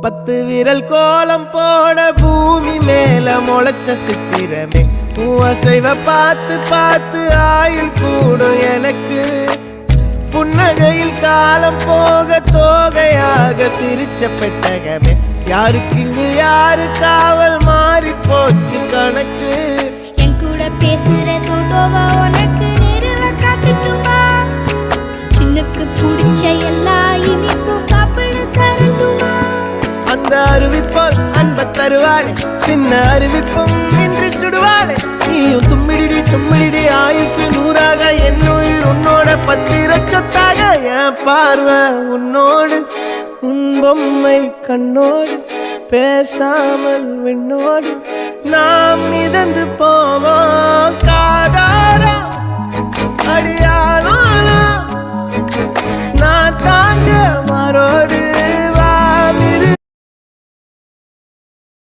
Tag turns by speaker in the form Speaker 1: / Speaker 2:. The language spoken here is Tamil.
Speaker 1: 10 விரல் கோலம் போட பூமி மேல முளைச்ச சித்திரமே அசைவ பார்த்து பார்த்து ஆயுள் கூடும் எனக்கு புன்னகையில் காலம் போக தோகையாக சிரிச்ச பெட்டகமே யாருக்கு இங்கு யாரு காவல் மாறி போச்சு கணக்கு
Speaker 2: என் கூட பேசுற தோதோவா உனக்கு நேரில் காட்டுட்டுமா சின்னுக்கு பிடிச்ச எல்லா இனிப்பும் சாப்பிட தரட்டுமா
Speaker 1: அந்த அறிவிப்பால் அன்ப தருவாளே சின்ன அறிவிப்பும் இன்று சுடுவாளே நீயும் தும்மிடி தும்மிடி ஆயுசு 100ஆக என் உயிர் உன்னோட 10 சொத்தாக என் பார்வை உன்னோடு உன் பொம்மை கண்ணோடு பேசாமல் விண்ணோடு நாம் மிதந்து போவோம் காதாரா அடியாளோ நான் தாங்க மாறோடு